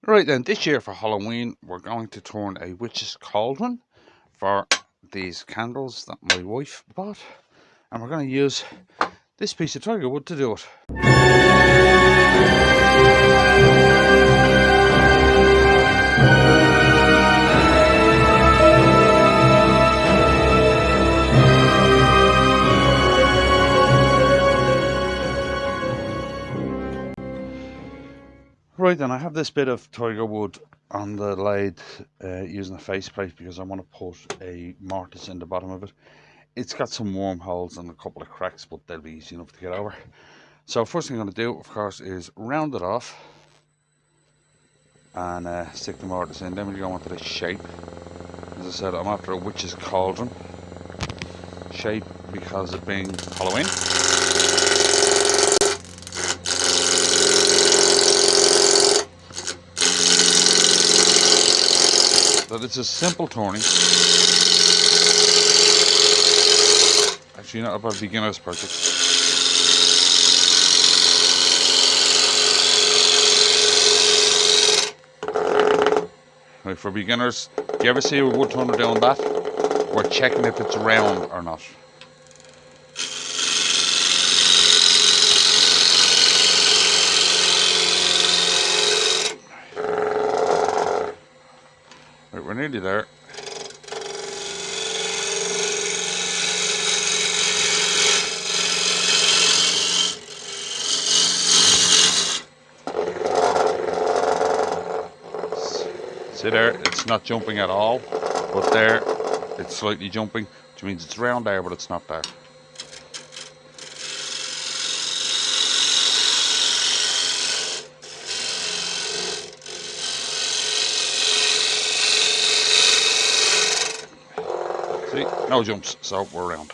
Right then, this year for Halloween, we're going to turn a Witch's Cauldron for these candles that my wife bought. And we're going to use this piece of tiger wood to do it. Right then, I have this bit of tiger wood on the lathe using a faceplate because I want to put a mortise in the bottom of it. It's got some wormholes and a couple of cracks, but they'll be easy enough to get over. So first thing I'm going to do, of course, is round it off and stick the mortise in. Then we go into the shape. As I said, I'm after a Witch's Cauldron shape because it being Halloween. So this is simple turning. Actually, not about beginner's project. Right, for beginners, do you ever see a wood turner doing that? We're checking if it's round or not. Right, we're nearly there. See there, it's not jumping at all, but there, it's slightly jumping, which means it's round there, but it's not there. See, no jumps, so we're round.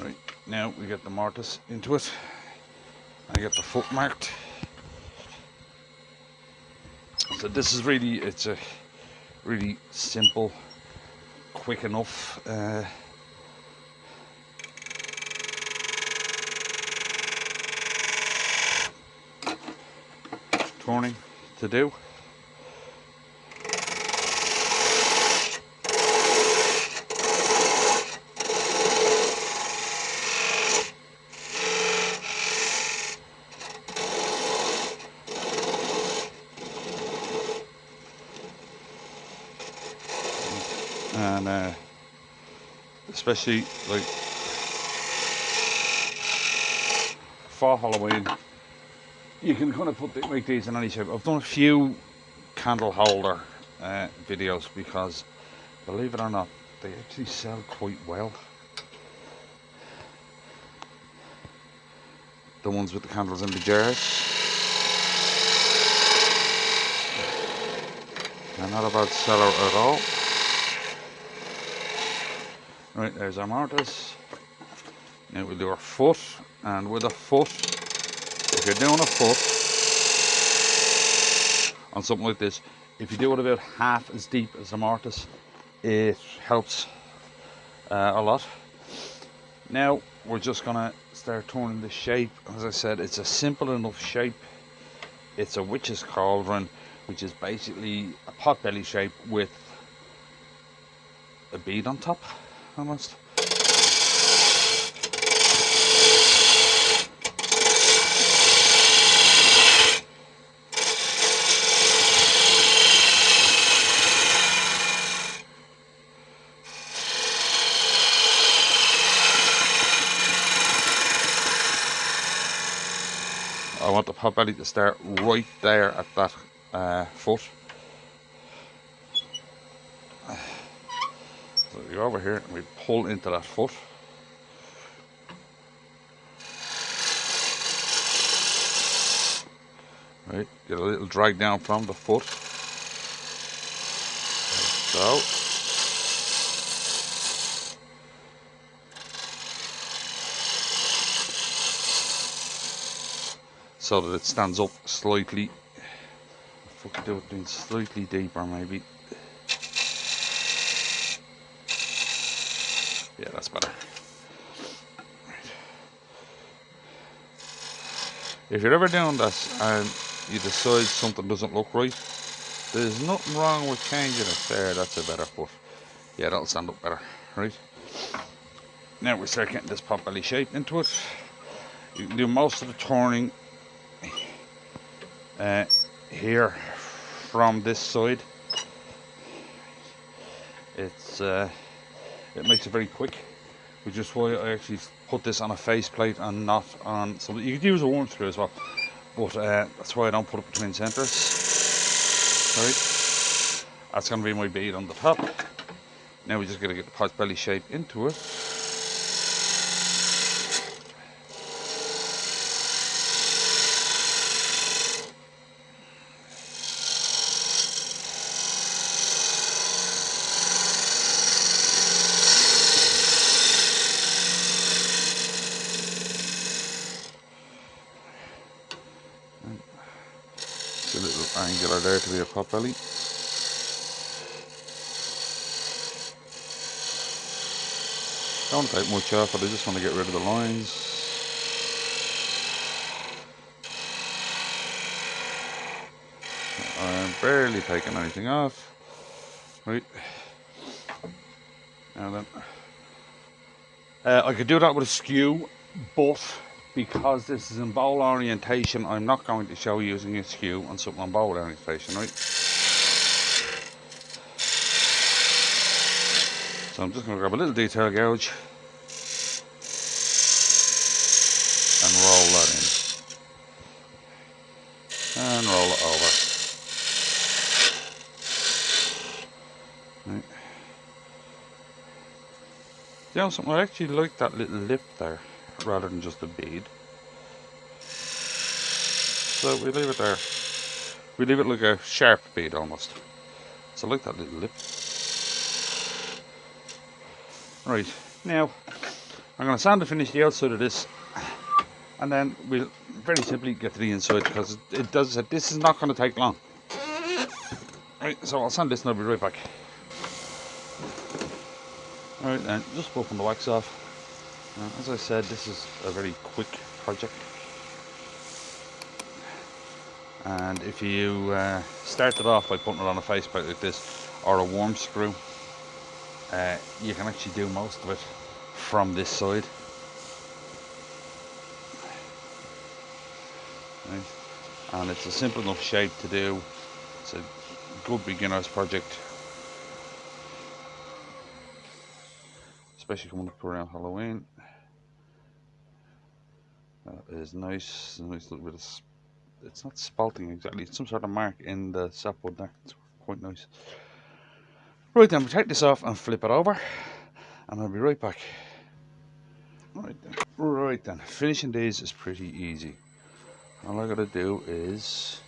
Right, now we get the mortise into it. I get the foot marked. So this is really, it's a really simple, quick enough turning to do. And especially like for Halloween, you can kind of put make these in any shape. I've done a few candle holder videos because, believe it or not, they actually sell quite well. The ones with the candles in the jars. They're not a bad seller at all. Right, there's our mortise. Now we'll do our foot, and with a foot, if you're doing a foot on something like this, if you do it about half as deep as the mortise, it helps a lot. Now we're just gonna start turning the shape. As I said, it's a simple enough shape. It's a Witch's Cauldron, which is basically a pot-belly shape with a bead on top. Almost. I want the pot belly to start right there at that foot. So we go over here and we pull into that foot. Right, get a little drag down from the foot. So. So that it stands up slightly. If we could do it slightly deeper maybe. Yeah, that's better. Right. If you're ever doing this and you decide something doesn't look right, there's nothing wrong with changing it. There, that's a better foot. Yeah, that'll stand up better, right? Now we start getting this pot belly shape into it. You can do most of the turning here from this side. It makes it very quick, which is why I actually put this on a faceplate and not on something. You could use a worm screw as well, but that's why I don't put it between centres. Right, that's going to be my bead on the top. Now we're just going to get the pot belly shape into it. A little angular there to be a pot belly. Don't want to take much off, but I just want to get rid of the lines. I'm barely taking anything off. Right. Now then, I could do that with a skew, but because this is in bowl orientation, I'm not going to show you using a skew on something on bowl orientation, right? So I'm just going to grab a little detail gouge and roll that in. And roll it over. Right. You know something, I actually like that little lip there, rather than just a bead. So we leave it there. We leave it like a sharp bead almost. So I like that little lip. Right, now I'm going to sand and finish the outside of this, and then we'll very simply get to the inside, because this is not going to take long. Right, so I'll sand this and I'll be right back. Alright then, just buffing the wax off. As I said, this is a very quick project, and if you start it off by putting it on a faceplate like this or a worm screw, you can actually do most of it from this side. Right. And it's a simple enough shape to do. It's a good beginner's project, especially coming up around Halloween. That is nice. A nice little bit of, it's not spalting exactly, it's some sort of mark in the sapwood there. It's quite nice. Right then, we'll take this off and flip it over, and I'll be right back. Right then, finishing these is pretty easy. All I gotta do is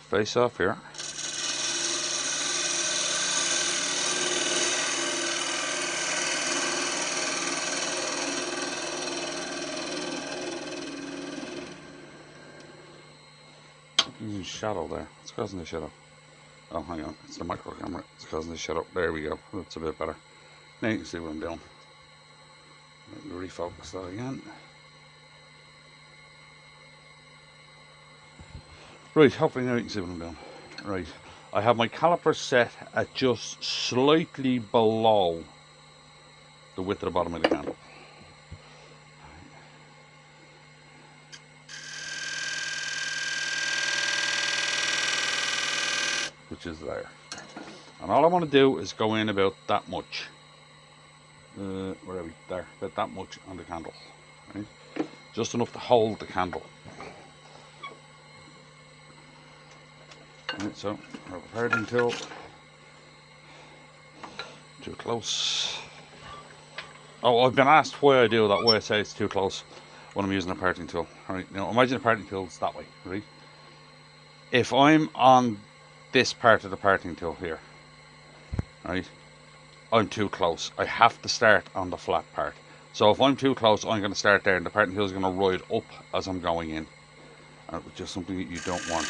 face off here. Using shadow there, it's causing the shadow. Oh, hang on, it's the micro camera, it's causing the shadow. There we go, that's a bit better. Now you can see what I'm doing. Let me refocus that again. Right, hopefully now you can see what I'm doing. Right, I have my caliper set at just slightly below the width of the bottom of the candle. Which is there. And all I want to do is go in about that much. Where are we? There, about that much on the candle. Right? Just enough to hold the candle. Right, so, grab a parting tool. Too close. Oh, I've been asked why I do that, why I say it's too close when I'm using a parting tool. Alright, now imagine a parting tool is that way, right? If I'm on this part of the parting tool here, right, I'm too close. I have to start on the flat part. So if I'm too close, I'm going to start there, and the parting tool is going to ride up as I'm going in. And it's just something that you don't want.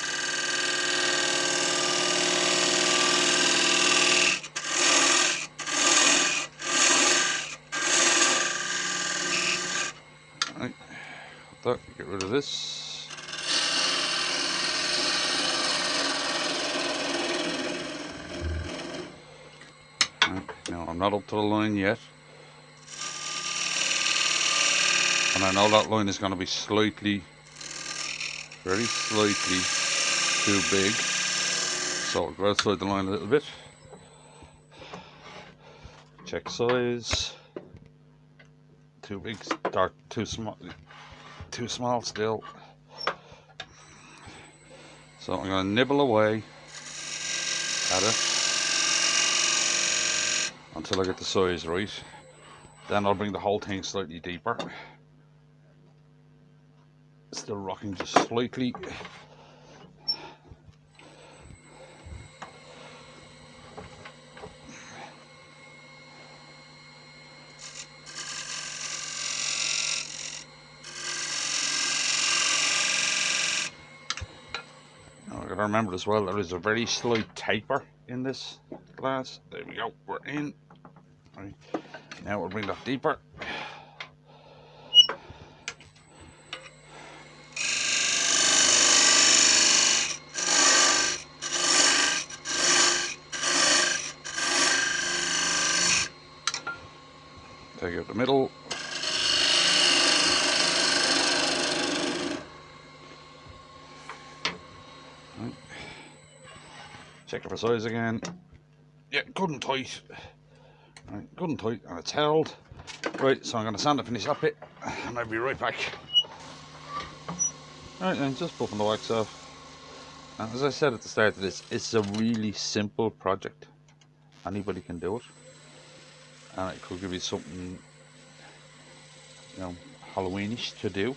Right, get rid of this. I'm not up to the line yet. And I know that line is going to be slightly, very slightly too big. So I'll go outside the line a little bit. Check size. Too big, or too small still. So I'm going to nibble away at it until I get the size right. Then I'll bring the whole thing slightly deeper. Still rocking just slightly. Now I gotta remember as well, there is a very slight taper in this glass. There we go, we're in. Right. Now we'll bring that deeper. Take out the middle. Right. Check it for size again. Yeah, good and tight. Right, good and tight, and it's held. Right, so I'm going to sand and finish that bit, and I'll be right back. Right then, just buffing the wax off. And as I said at the start of this, it's a really simple project. Anybody can do it. And it could give you something, you know, Halloweenish to do.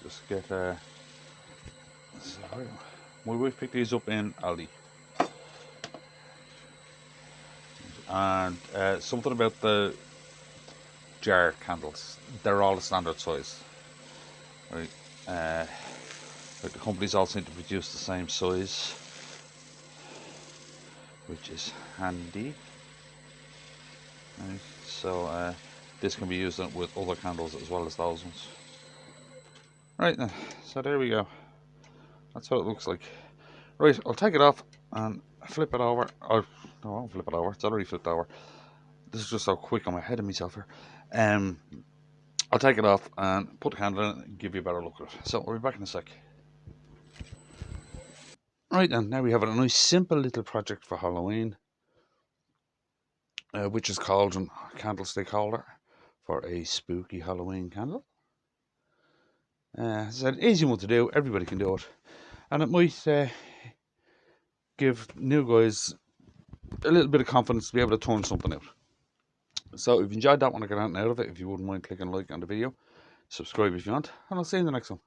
Just get my wife picked these up in Aldi. And something about the jar candles, they're all the standard size, right? Like the companies all seem to produce the same size, which is handy. Right, so this can be used with other candles as well as those ones. Right then, so there we go. That's what it looks like. Right, I'll take it off and flip it over. No, I won't flip it over. It's already flipped over. This is just so quick. I'm ahead of myself here. I'll take it off and put the candle in it and give you a better look at it. So we'll be back in a sec. Right then, now we have a nice simple little project for Halloween. Witches Cauldron candlestick holder for a spooky Halloween candle. It's an easy one to do. Everybody can do it. And it might give new guys a little bit of confidence to be able to turn something out. So if you enjoyed that one, I got out of it. If you wouldn't mind clicking like on the video, subscribe if you want, and I'll see you in the next one.